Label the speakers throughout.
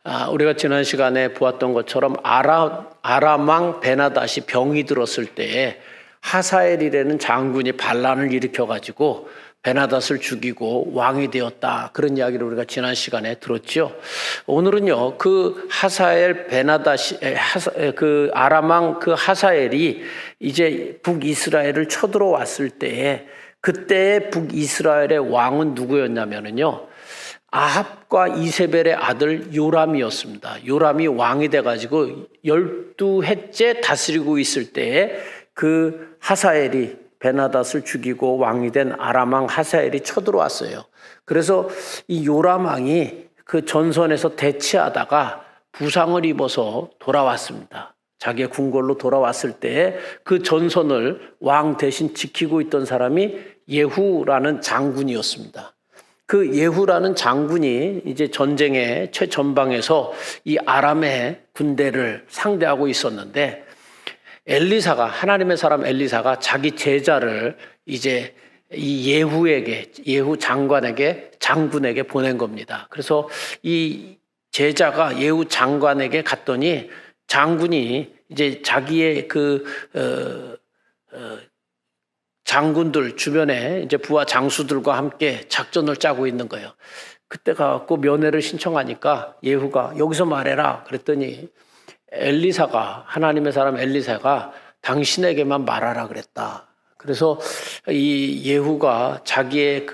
Speaker 1: 우리가 지난 시간에 보았던 것처럼 아람 왕 베나닷이 병이 들었을 때에 하사엘이라는 장군이 반란을 일으켜가지고 베나닷을 죽이고 왕이 되었다. 그런 이야기를 우리가 지난 시간에 들었죠. 오늘은요, 그 하사엘 베나닷이, 그 아람 왕 그 하사엘이 이제 북이스라엘을 쳐들어왔을 때에 그때의 북이스라엘의 왕은 누구였냐면요, 아합과 이세벨의 아들 요람이었습니다. 요람이 왕이 돼가지고 12해째 다스리고 있을 때에 그 하사엘이 베나닷을 죽이고 왕이 된 아람 왕 하사엘이 쳐들어왔어요. 그래서 이 요람 왕이 그 전선에서 대치하다가 부상을 입어서 돌아왔습니다. 자기의 궁궐로 돌아왔을 때에 그 전선을 왕 대신 지키고 있던 사람이 예후라는 장군이었습니다. 그 예후라는 장군이 이제 전쟁의 최전방에서 이 아람의 군대를 상대하고 있었는데, 엘리사가, 하나님의 사람 엘리사가 자기 제자를 이제 이 예후 장군에게 보낸 겁니다. 그래서 이 제자가 예후 장관에게 갔더니 장군이 이제 자기의 장군들 주변에 이제 부하 장수들과 함께 작전을 짜고 있는 거예요. 그때 가갖고 면회를 신청하니까 예후가 여기서 말해라 그랬더니 하나님의 사람 엘리사가 당신에게만 말하라 그랬다. 그래서 이 예후가 자기의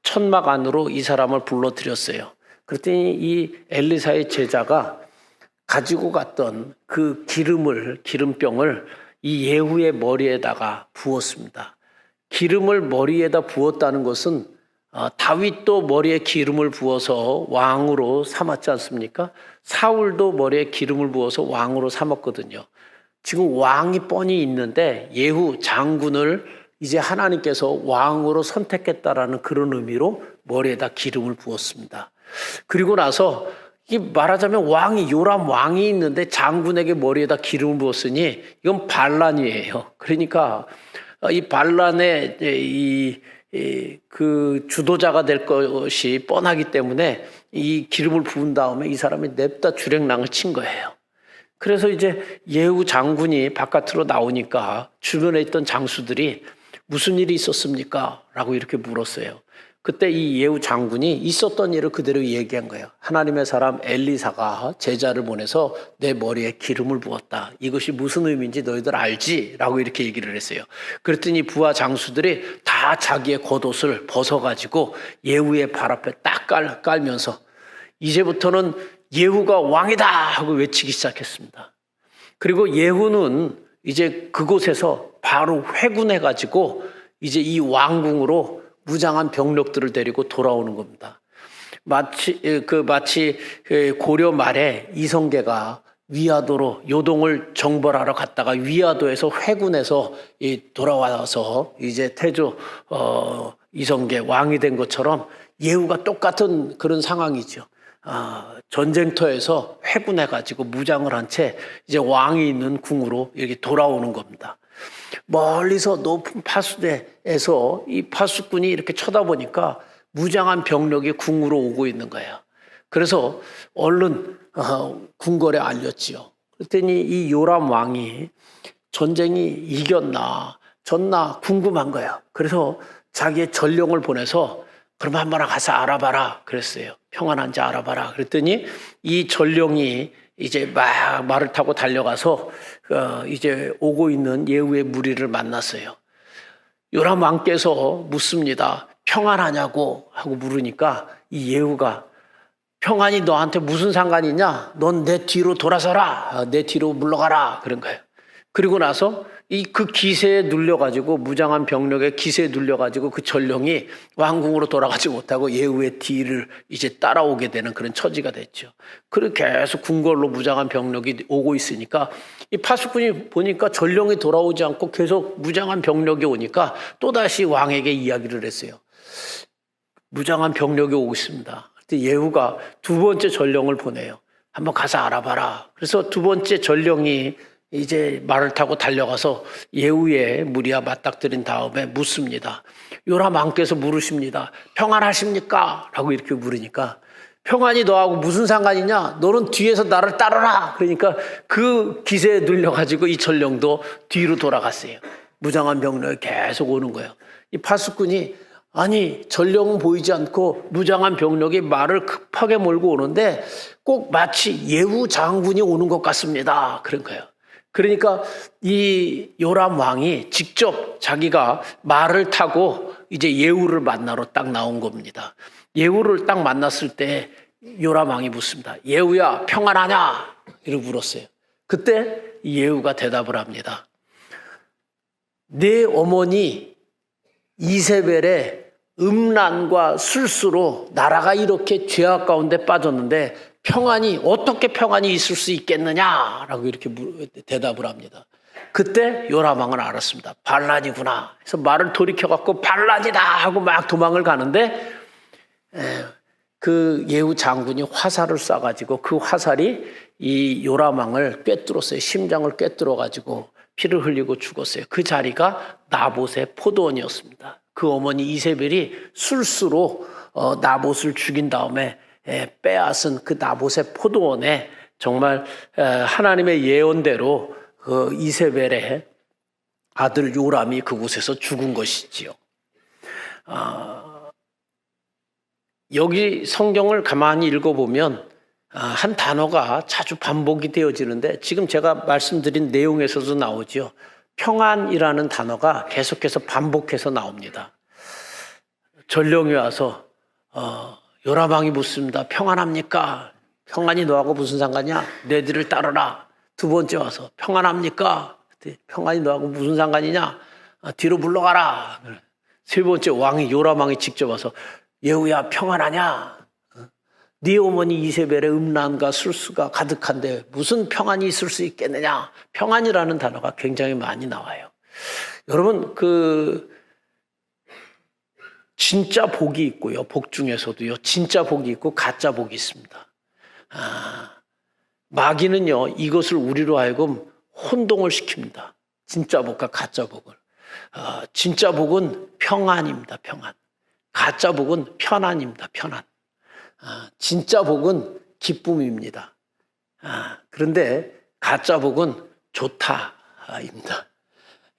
Speaker 1: 천막 안으로 이 사람을 불러들였어요. 그랬더니 이 엘리사의 제자가 가지고 갔던 그 기름병을 이 예후의 머리에다가 부었습니다. 기름을 머리에다 부었다는 것은 다윗도 머리에 기름을 부어서 왕으로 삼았지 않습니까? 사울도 머리에 기름을 부어서 왕으로 삼았거든요. 지금 왕이 뻔히 있는데 예후 장군을 이제 하나님께서 왕으로 선택했다라는 그런 의미로 머리에다 기름을 부었습니다. 그리고 나서 말하자면 요람 왕이 있는데 장군에게 머리에다 기름을 부었으니 이건 반란이에요. 그러니까 이 반란의 그 주도자가 될 것이 뻔하기 때문에 이 기름을 부은 다음에 이 사람이 냅다 주랭랑을 친 거예요. 그래서 이제 예후 장군이 바깥으로 나오니까 주변에 있던 장수들이 무슨 일이 있었습니까? 라고 이렇게 물었어요. 그때 이 예후 장군이 있었던 일을 그대로 얘기한 거예요. 하나님의 사람 엘리사가 제자를 보내서 내 머리에 기름을 부었다. 이것이 무슨 의미인지 너희들 알지? 라고 이렇게 얘기를 했어요. 그랬더니 부하 장수들이 다 자기의 겉옷을 벗어가지고 예후의 발 앞에 딱 깔면서 이제부터는 예후가 왕이다 하고 외치기 시작했습니다. 그리고 예후는 이제 그곳에서 바로 회군해가지고 이제 이 왕궁으로 무장한 병력들을 데리고 돌아오는 겁니다. 마치 고려 말에 이성계가 위화도로 요동을 정벌하러 갔다가 위화도에서 회군해서 돌아와서 이제 태조 이성계 왕이 된 것처럼 예후가 똑같은 그런 상황이죠. 전쟁터에서 회군해가지고 무장을 한 채 이제 왕이 있는 궁으로 이렇게 돌아오는 겁니다. 멀리서 높은 파수대에서 이 파수꾼이 이렇게 쳐다보니까 무장한 병력이 궁으로 오고 있는 거예요. 그래서 얼른 궁궐에 알렸지요. 그랬더니 이 요람 왕이 전쟁이 이겼나 졌나 궁금한 거예요. 그래서 자기의 전령을 보내서 그럼 한번 가서 알아봐라 그랬어요. 평안한지 알아봐라. 그랬더니 이 전령이 이제 막 말을 타고 달려가서 이제 오고 있는 예후의 무리를 만났어요. 요람 왕께서 묻습니다. 평안하냐고 하고 물으니까 이 예후가 평안이 너한테 무슨 상관이냐? 넌 내 뒤로 돌아서라. 내 뒤로 물러가라. 그런 거예요. 그리고 나서 그 기세에 눌려가지고 무장한 병력의 기세에 눌려가지고 그 전령이 왕궁으로 돌아가지 못하고 예후의 뒤를 이제 따라오게 되는 그런 처지가 됐죠. 그렇게 계속 궁궐로 무장한 병력이 오고 있으니까 이 파수꾼이 보니까 전령이 돌아오지 않고 계속 무장한 병력이 오니까 또다시 왕에게 이야기를 했어요. 무장한 병력이 오고 있습니다. 그때 예후가 두 번째 전령을 보내요. 한번 가서 알아봐라. 그래서 두 번째 전령이 이제 말을 타고 달려가서 예후의 무리와 맞닥뜨린 다음에 묻습니다. 요람 왕께서 물으십니다. 평안하십니까? 라고 이렇게 물으니까 평안이 너하고 무슨 상관이냐? 너는 뒤에서 나를 따르라. 그러니까 그 기세에 눌려가지고 이 전령도 뒤로 돌아갔어요. 무장한 병력이 계속 오는 거예요. 이 파수꾼이 아니 전령은 보이지 않고 무장한 병력이 말을 급하게 몰고 오는데 꼭 마치 예후 장군이 오는 것 같습니다. 그런 거예요. 그러니까 이 요람 왕이 직접 자기가 말을 타고 이제 예후를 만나러 딱 나온 겁니다. 예후를 딱 만났을 때 요람 왕이 묻습니다. 예후야 평안하냐? 이렇게 물었어요. 그때 예후가 대답을 합니다. 내 어머니 이세벨의 음란과 술수로 나라가 이렇게 죄악 가운데 빠졌는데 평안이 어떻게 평안이 있을 수 있겠느냐라고 이렇게 대답을 합니다. 그때 요람 왕은 알았습니다. 반란이구나. 그래서 말을 돌이켜갖고 반란이다 하고 막 도망을 가는데 그 예후 장군이 화살을 쏴가지고 그 화살이 이 요람 왕을 꿰뚫었어요. 심장을 꿰뚫어가지고 피를 흘리고 죽었어요. 그 자리가 나봇의 포도원이었습니다. 그 어머니 이세벨이 술수로 나봇을 죽인 다음에 빼앗은 그 나봇의 포도원에 정말 하나님의 예언대로 그 이세벨의 아들 요람이 그곳에서 죽은 것이지요. 여기 성경을 가만히 읽어보면 한 단어가 자주 반복이 되어지는데 지금 제가 말씀드린 내용에서도 나오죠. 평안이라는 단어가 계속해서 반복해서 나옵니다. 전령이 와서 요람 왕이 묻습니다. 평안합니까? 평안이 너하고 무슨 상관이야? 내 뒤를 따르라. 두 번째 와서 평안합니까? 평안이 너하고 무슨 상관이냐? 뒤로 물러가라. 세 번째 왕이 요람 왕이 직접 와서 예후야 평안하냐? 네 어머니 이세벨의 음란과 술수가 가득한데 무슨 평안이 있을 수 있겠느냐? 평안이라는 단어가 굉장히 많이 나와요. 여러분 진짜 복이 있고요. 복 중에서도요. 진짜 복이 있고 가짜 복이 있습니다. 마귀는요. 이것을 우리로 하여금 혼동을 시킵니다. 진짜 복과 가짜 복을. 진짜 복은 평안입니다. 평안. 가짜 복은 편안입니다. 편안. 진짜 복은 기쁨입니다. 그런데 가짜 복은 좋다입니다.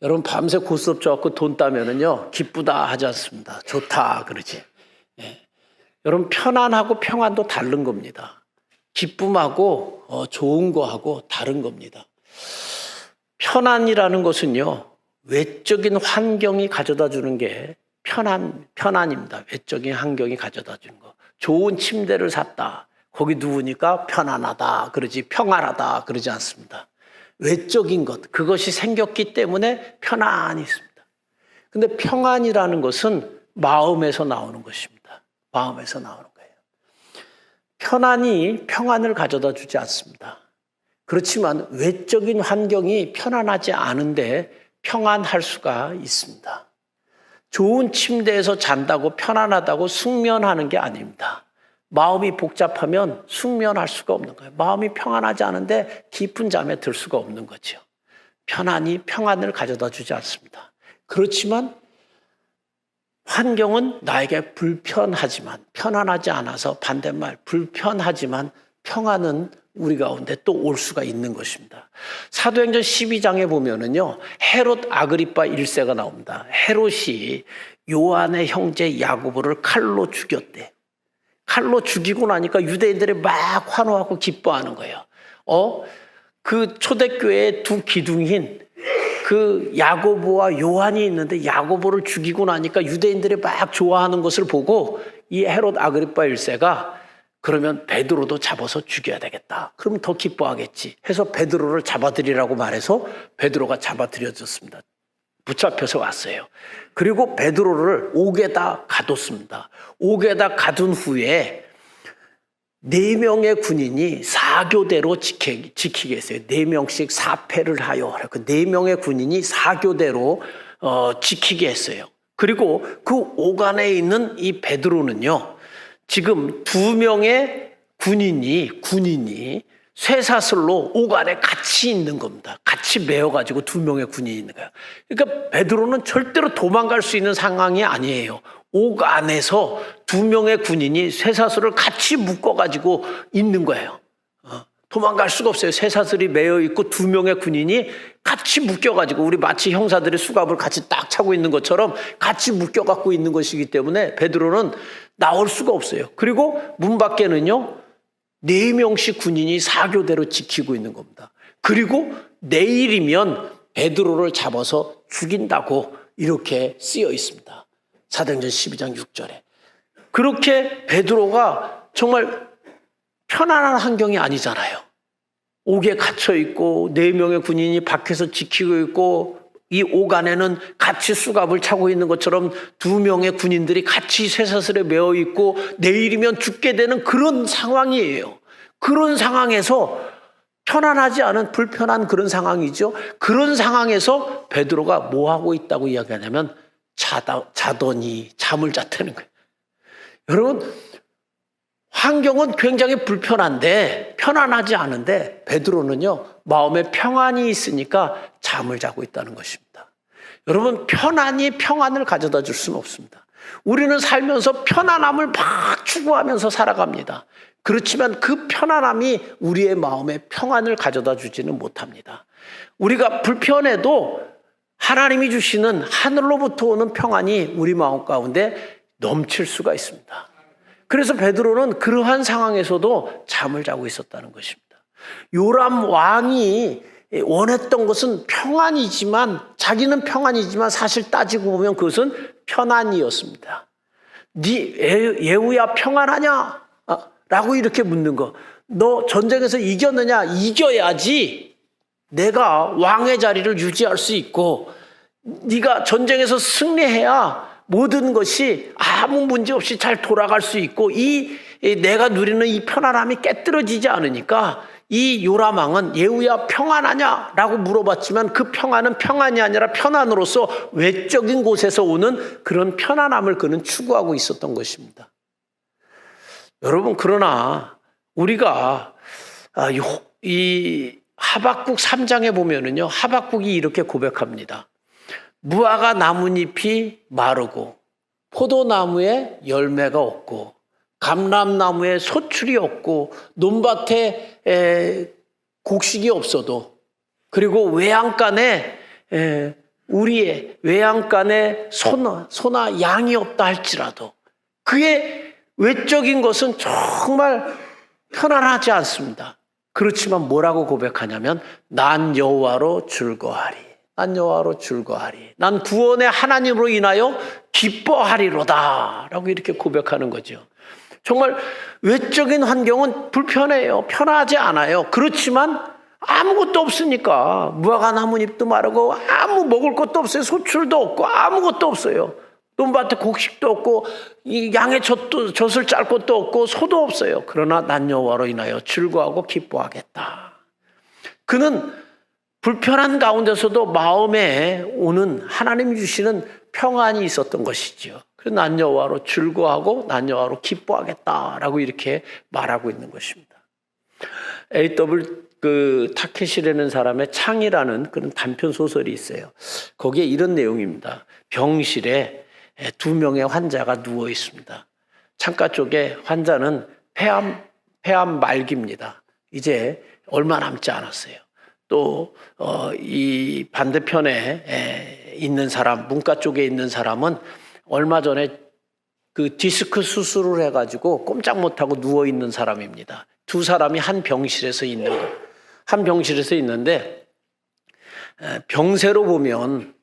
Speaker 1: 여러분 밤새 고스톱 쳐갖고 돈 따면은요 기쁘다 하지 않습니다. 좋다 그러지. 여러분 편안하고 평안도 다른 겁니다. 기쁨하고 좋은 거하고 다른 겁니다. 편안이라는 것은요 외적인 환경이 가져다 주는 게 편안입니다. 외적인 환경이 가져다 주는 거. 좋은 침대를 샀다. 거기 누우니까 편안하다 그러지 평안하다 그러지 않습니다. 외적인 것 그것이 생겼기 때문에 편안이 있습니다. 근데 평안이라는 것은 마음에서 나오는 것입니다. 마음에서 나오는 거예요. 편안이 평안을 가져다 주지 않습니다. 그렇지만 외적인 환경이 편안하지 않은데 평안할 수가 있습니다. 좋은 침대에서 잔다고 편안하다고 숙면하는 게 아닙니다. 마음이 복잡하면 숙면할 수가 없는 거예요. 마음이 평안하지 않은데 깊은 잠에 들 수가 없는 거죠. 편안이 평안을 가져다 주지 않습니다. 그렇지만 환경은 나에게 불편하지만 편안하지 않아서 반대말 불편하지만 평안은 우리 가운데 또 올 수가 있는 것입니다. 사도행전 12장에 보면은요, 헤롯 아그리파 1세가 나옵니다. 헤롯이 요한의 형제 야고보를 칼로 죽였대. 칼로 죽이고 나니까 유대인들이 막 환호하고 기뻐하는 거예요. 그 초대교회의 두 기둥인 그 야고보와 요한이 있는데 야고보를 죽이고 나니까 유대인들이 막 좋아하는 것을 보고 이 헤롯 아그리파 1세가 그러면 베드로도 잡아서 죽여야 되겠다. 그러면 더 기뻐하겠지 해서 베드로를 잡아들이라고 말해서 베드로가 잡아들여졌습니다. 붙잡혀서 왔어요. 그리고 베드로를 옥에다 가뒀습니다. 옥에다 가둔 후에 4명의 군인이 사교대로 지키게 했어요. 4명씩 사패를 하여. 그 4명의 군인이 사교대로 지키게 했어요. 그리고 그 옥 안에 있는 이 베드로는요. 지금 2명의 군인이 쇠사슬로 옥 안에 같이 있는 겁니다. 같이 매어가지고 2명의 군인이 있는 거예요. 그러니까 베드로는 절대로 도망갈 수 있는 상황이 아니에요. 옥 안에서 두 명의 군인이 쇠사슬을 같이 묶어가지고 있는 거예요. 도망갈 수가 없어요. 쇠사슬이 매여 있고 두 명의 군인이 같이 묶여가지고, 우리 마치 형사들이 수갑을 같이 딱 차고 있는 것처럼 같이 묶여갖고 있는 것이기 때문에 베드로는 나올 수가 없어요. 그리고 문 밖에는요 4명씩 군인이 사교대로 지키고 있는 겁니다. 그리고 내일이면 베드로를 잡아서 죽인다고 이렇게 쓰여 있습니다. 사도행전 12장 6절에. 그렇게 베드로가 정말 편안한 환경이 아니잖아요. 옥에 갇혀 있고 4명의 군인이 밖에서 지키고 있고, 이 옥 안에는 같이 수갑을 차고 있는 것처럼 2명의 군인들이 같이 쇠사슬에 매어 있고 내일이면 죽게 되는 그런 상황이에요. 그런 상황에서 편안하지 않은, 불편한 그런 상황이죠. 그런 상황에서 베드로가 뭐 하고 있다고 이야기하냐면 자더니 잠을 잤다는 거예요. 여러분, 환경은 굉장히 불편한데, 편안하지 않은데 베드로는요 마음에 평안이 있으니까 잠을 자고 있다는 것입니다. 여러분, 편안이 평안을 가져다 줄 수는 없습니다. 우리는 살면서 편안함을 막 추구하면서 살아갑니다. 그렇지만 그 편안함이 우리의 마음에 평안을 가져다 주지는 못합니다. 우리가 불편해도 하나님이 주시는 하늘로부터 오는 평안이 우리 마음 가운데 넘칠 수가 있습니다. 그래서 베드로는 그러한 상황에서도 잠을 자고 있었다는 것입니다. 요람 왕이 원했던 것은 평안이지만, 자기는 평안이지만 사실 따지고 보면 그것은 편안이었습니다. 예후야 평안하냐? 라고 이렇게 묻는 거. 너 전쟁에서 이겼느냐? 이겨야지 내가 왕의 자리를 유지할 수 있고, 네가 전쟁에서 승리해야 모든 것이 아무 문제 없이 잘 돌아갈 수 있고, 내가 누리는 이 편안함이 깨뜨려지지 않으니까, 이 요람 왕은 예후야 평안하냐? 라고 물어봤지만 그 평안은 평안이 아니라 편안으로서 외적인 곳에서 오는 그런 편안함을 그는 추구하고 있었던 것입니다. 여러분, 그러나 우리가 이 하박국 3장에 보면은요, 하박국이 이렇게 고백합니다. 무화과 나뭇잎이 마르고 포도나무에 열매가 없고 감람나무에 소출이 없고 논밭에 곡식이 없어도, 그리고 외양간에 우리의 외양간에 소나 양이 없다 할지라도 그의 외적인 것은 정말 편안하지 않습니다. 그렇지만 뭐라고 고백하냐면 난 여호와로 즐거하리. 난 여호와로 즐거하리. 난 구원의 하나님으로 인하여 기뻐하리로다. 라고 이렇게 고백하는 거죠. 정말 외적인 환경은 불편해요. 편하지 않아요. 그렇지만 아무것도 없으니까 무화과 나뭇잎도 마르고 아무 먹을 것도 없어요. 소출도 없고 아무것도 없어요. 논밭에 곡식도 없고 이 양의 젖을 짤 것도 없고 소도 없어요. 그러나 난 여호와로 인하여 즐거워하고 기뻐하겠다. 그는 불편한 가운데서도 마음에 오는 하나님이 주시는 평안이 있었던 것이죠. 그래서 난 여호와로 즐거워하고 난 여호와로 기뻐하겠다라고 이렇게 말하고 있는 것입니다. A.W. 타케시라는 사람의 창이라는 그런 단편 소설이 있어요. 거기에 이런 내용입니다. 병실에 2명의 환자가 누워 있습니다. 창가 쪽에 환자는 폐암 말기입니다. 이제 얼마 남지 않았어요. 또 이 반대편에 있는 사람, 문과 쪽에 있는 사람은 얼마 전에 그 디스크 수술을 해가지고 꼼짝 못하고 누워 있는 사람입니다. 두 사람이 한 병실에서 있는 거. 한 병실에서 있는데 병세로 보면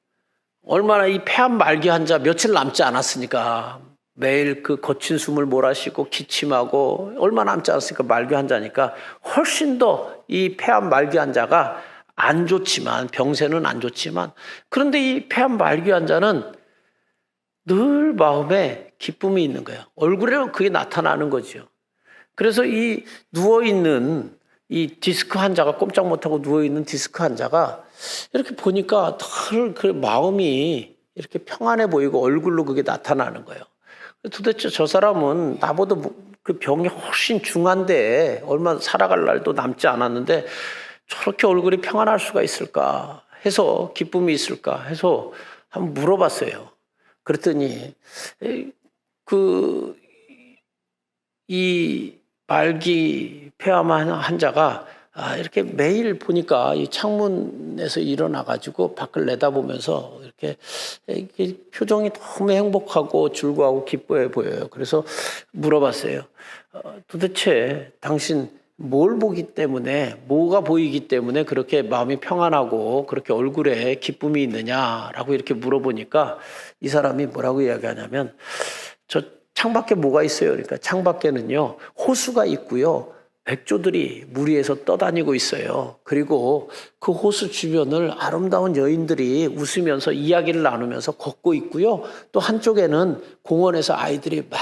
Speaker 1: 얼마나 이 폐암 말기 환자 며칠 남지 않았으니까 매일 그 거친 숨을 몰아쉬고 기침하고 얼마 남지 않았으니까 말기 환자니까 훨씬 더 이 폐암 말기 환자가 안 좋지만, 병세는 안 좋지만, 그런데 이 폐암 말기 환자는 늘 마음에 기쁨이 있는 거예요. 얼굴에 그게 나타나는 거죠. 그래서 이 누워있는 이 디스크 환자가, 꼼짝 못하고 누워있는 디스크 환자가 이렇게 보니까 늘 그 마음이 이렇게 평안해 보이고 얼굴로 그게 나타나는 거예요. 도대체 저 사람은 나보다 그 병이 훨씬 중한데 얼마 살아갈 날도 남지 않았는데 저렇게 얼굴이 평안할 수가 있을까 해서, 기쁨이 있을까 해서 한번 물어봤어요. 그랬더니 이 말기 폐암 환자가 이렇게 매일 보니까 이 창문에서 일어나가지고 밖을 내다보면서 이렇게 표정이 너무 행복하고 즐거워하고 기뻐해 보여요. 그래서 물어봤어요. 도대체 당신 뭘 보기 때문에, 뭐가 보이기 때문에 그렇게 마음이 평안하고 그렇게 얼굴에 기쁨이 있느냐라고 이렇게 물어보니까 이 사람이 뭐라고 이야기하냐면, 저 창밖에 뭐가 있어요? 그러니까 창밖에는요, 호수가 있고요. 백조들이 물 위에서 떠다니고 있어요. 그리고 그 호수 주변을 아름다운 여인들이 웃으면서 이야기를 나누면서 걷고 있고요. 또 한쪽에는 공원에서 아이들이 막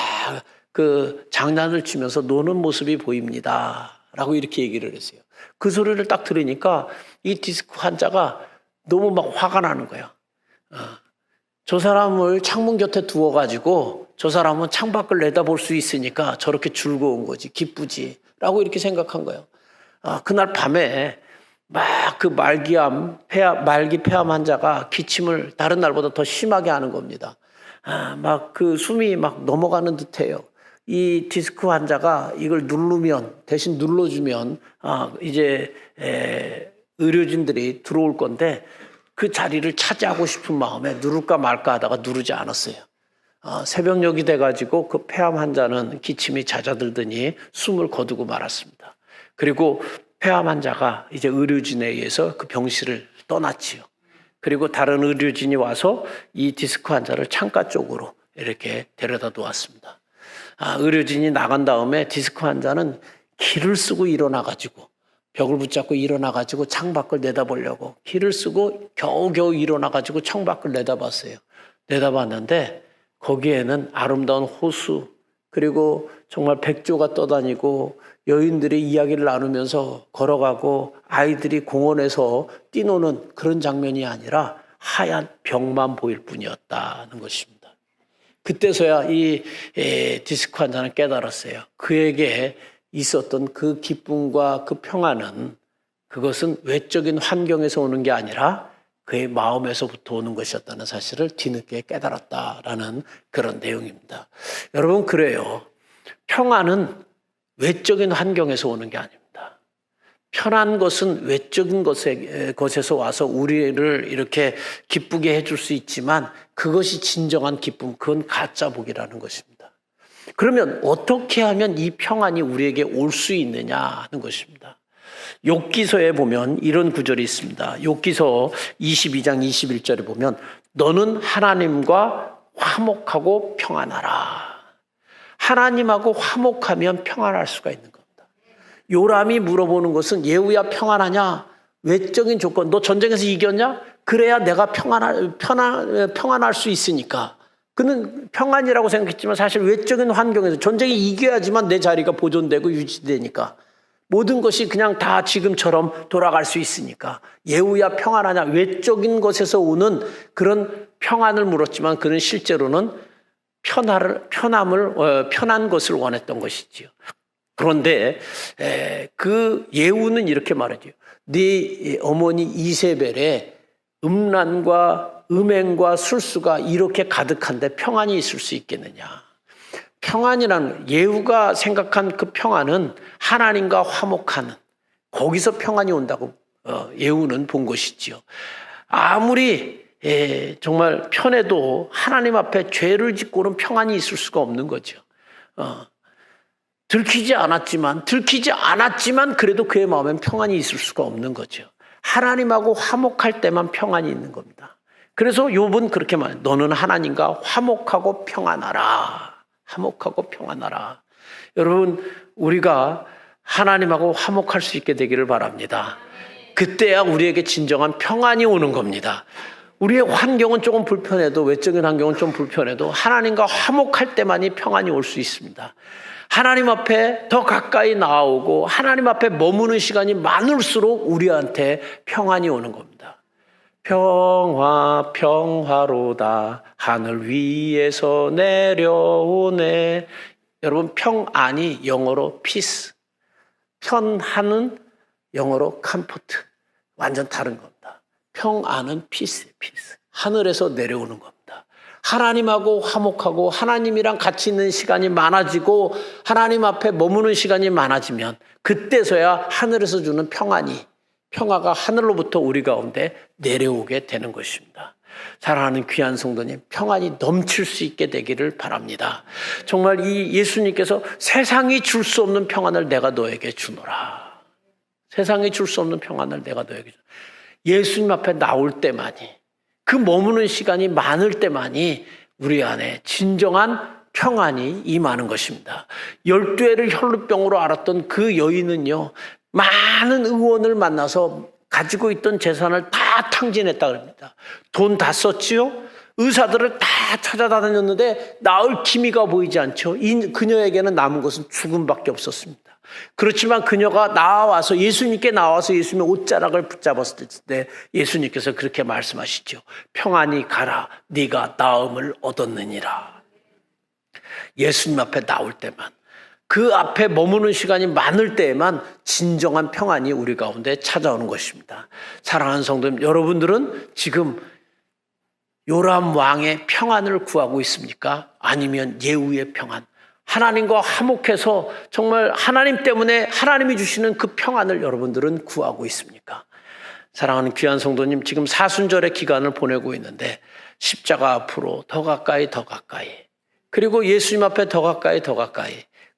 Speaker 1: 장난을 치면서 노는 모습이 보입니다. 라고 이렇게 얘기를 했어요. 그 소리를 딱 들으니까 이 디스크 환자가 너무 막 화가 나는 거예요. 저 사람을 창문 곁에 두어가지고 저 사람은 창밖을 내다볼 수 있으니까 저렇게 즐거운 거지, 기쁘지 라고 이렇게 생각한 거예요. 그날 밤에 막 그 말기 폐암 환자가 기침을 다른 날보다 더 심하게 하는 겁니다. 막 그 숨이 막 넘어가는 듯해요. 이 디스크 환자가 이걸 대신 눌러주면 이제 의료진들이 들어올 건데 그 자리를 차지하고 싶은 마음에 누를까 말까 하다가 누르지 않았어요. 새벽녘이 돼가지고 그 폐암 환자는 기침이 잦아들더니 숨을 거두고 말았습니다. 그리고 폐암 환자가 이제 의료진에 의해서 그 병실을 떠났지요. 그리고 다른 의료진이 와서 이 디스크 환자를 창가 쪽으로 이렇게 데려다 놓았습니다. 의료진이 나간 다음에 디스크 환자는 기를 쓰고 일어나가지고 벽을 붙잡고 일어나가지고 창밖을 내다보려고 기를 쓰고 겨우겨우 일어나가지고 창밖을 내다봤어요. 내다봤는데 거기에는 아름다운 호수, 그리고 정말 백조가 떠다니고 여인들이 이야기를 나누면서 걸어가고 아이들이 공원에서 뛰노는 그런 장면이 아니라 하얀 벽만 보일 뿐이었다는 것입니다. 그때서야 이 디스크 환자는 깨달았어요. 그에게 있었던 그 기쁨과 그 평안은, 그것은 외적인 환경에서 오는 게 아니라 그의 마음에서부터 오는 것이었다는 사실을 뒤늦게 깨달았다라는 그런 내용입니다. 여러분, 그래요. 평안은 외적인 환경에서 오는 게 아닙니다. 편한 것은 외적인 것에서 와서 우리를 이렇게 기쁘게 해줄 수 있지만 그것이 진정한 기쁨, 그건 가짜 복이라는 것입니다. 그러면 어떻게 하면 이 평안이 우리에게 올 수 있느냐 하는 것입니다. 욥기서에 보면 이런 구절이 있습니다. 욥기서 22장 21절에 보면 너는 하나님과 화목하고 평안하라. 하나님하고 화목하면 평안할 수가 있는 겁니다. 요람이 물어보는 것은 예후야 평안하냐? 외적인 조건, 너 전쟁에서 이겼냐? 그래야 내가 평안할 수 있으니까. 그는 평안이라고 생각했지만 사실 외적인 환경에서 전쟁에 이겨야지만 내 자리가 보존되고 유지되니까. 모든 것이 그냥 다 지금처럼 돌아갈 수 있으니까. 예후야 평안하냐? 외적인 것에서 오는 그런 평안을 물었지만 그는 실제로는 편한 것을 원했던 것이지요. 그런데 그 예후는 이렇게 말하죠. 네 어머니 이세벨의 음란과 음행과 술수가 이렇게 가득한데 평안이 있을 수 있겠느냐. 평안이라는, 예후가 생각한 그 평안은 하나님과 화목하는, 거기서 평안이 온다고 예후는 본 것이지요. 아무리 정말 편해도 하나님 앞에 죄를 짓고는 평안이 있을 수가 없는 거죠. 들키지 않았지만 그래도 그의 마음엔 평안이 있을 수가 없는 거죠. 하나님하고 화목할 때만 평안이 있는 겁니다. 그래서 욥은 그렇게 말해요. 너는 하나님과 화목하고 평안하라. 화목하고 평안하라. 여러분, 우리가 하나님하고 화목할 수 있게 되기를 바랍니다. 그때야 우리에게 진정한 평안이 오는 겁니다. 우리의 환경은 조금 불편해도, 외적인 환경은 좀 불편해도 하나님과 화목할 때만이 평안이 올 수 있습니다. 하나님 앞에 더 가까이 나아오고 하나님 앞에 머무는 시간이 많을수록 우리한테 평안이 오는 겁니다. 평화 평화로다 하늘 위에서 내려오네. 여러분, 평안이 영어로 peace, 편안은 영어로 comfort, 완전 다른 겁니다. 평안은 peace. 하늘에서 내려오는 겁니다. 하나님하고 화목하고 하나님이랑 같이 있는 시간이 많아지고 하나님 앞에 머무는 시간이 많아지면 그때서야 하늘에서 주는 평화가 하늘로부터 우리 가운데 내려오게 되는 것입니다. 사랑하는 귀한 성도님, 평안이 넘칠 수 있게 되기를 바랍니다. 정말 이 예수님께서 세상이 줄 수 없는 평안을 내가 너에게 주노라. 세상이 줄 수 없는 평안을 내가 너에게 주노라. 예수님 앞에 나올 때만이, 그 머무는 시간이 많을 때만이 우리 안에 진정한 평안이 임하는 것입니다. 12해를 혈루병으로 앓았던 그 여인은요, 많은 의원을 만나서 가지고 있던 재산을 다 탕진했다 그럽니다. 돈 다 썼지요? 의사들을 다 찾아다녔는데 나을 기미가 보이지 않죠. 그녀에게는 남은 것은 죽음밖에 없었습니다. 그렇지만 그녀가 예수님께 나와서 예수님의 옷자락을 붙잡았을 때 예수님께서 그렇게 말씀하시죠. 평안히 가라, 네가 나음을 얻었느니라. 예수님 앞에 나올 때만, 그 앞에 머무는 시간이 많을 때에만 진정한 평안이 우리 가운데 찾아오는 것입니다. 사랑하는 성도님, 여러분들은 지금 요람 왕의 평안을 구하고 있습니까? 아니면 예후의 평안, 하나님과 화목해서 정말 하나님 때문에 하나님이 주시는 그 평안을 여러분들은 구하고 있습니까? 사랑하는 귀한 성도님, 지금 사순절의 기간을 보내고 있는데 십자가 앞으로 더 가까이, 그리고 예수님 앞에 더 가까이,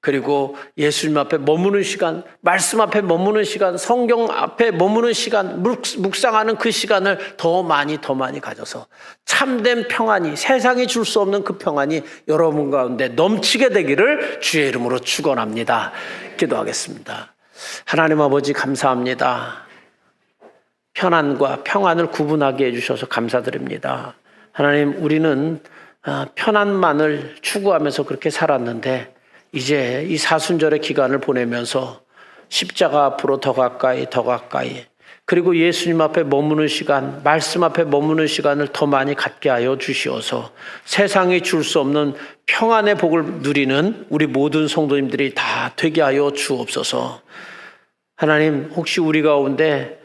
Speaker 1: 그리고 예수님 앞에 머무는 시간, 말씀 앞에 머무는 시간, 성경 앞에 머무는 시간, 묵상하는 그 시간을 더 많이 가져서 참된 평안이, 세상이 줄 수 없는 그 평안이 여러분 가운데 넘치게 되기를 주의 이름으로 축원합니다. 기도하겠습니다. 하나님 아버지, 감사합니다. 편안과 평안을 구분하게 해주셔서 감사드립니다. 하나님, 우리는 편안만을 추구하면서 그렇게 살았는데 이제 이 사순절의 기간을 보내면서 십자가 앞으로 더 가까이, 그리고 예수님 앞에 머무는 시간, 말씀 앞에 머무는 시간을 더 많이 갖게 하여 주시어서 세상이 줄 수 없는 평안의 복을 누리는 우리 모든 성도님들이 다 되게 하여 주옵소서. 하나님, 혹시 우리 가운데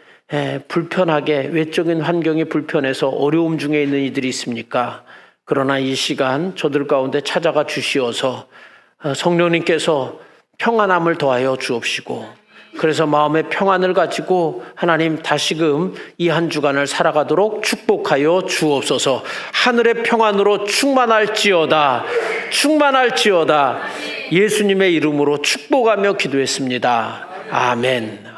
Speaker 1: 불편하게, 외적인 환경이 불편해서 어려움 중에 있는 이들이 있습니까? 그러나 이 시간 저들 가운데 찾아가 주시어서 성령님께서 평안함을 더하여 주옵시고, 그래서 마음의 평안을 가지고 하나님 다시금 이 한 주간을 살아가도록 축복하여 주옵소서. 하늘의 평안으로 충만할지어다. 예수님의 이름으로 축복하며 기도했습니다. 아멘.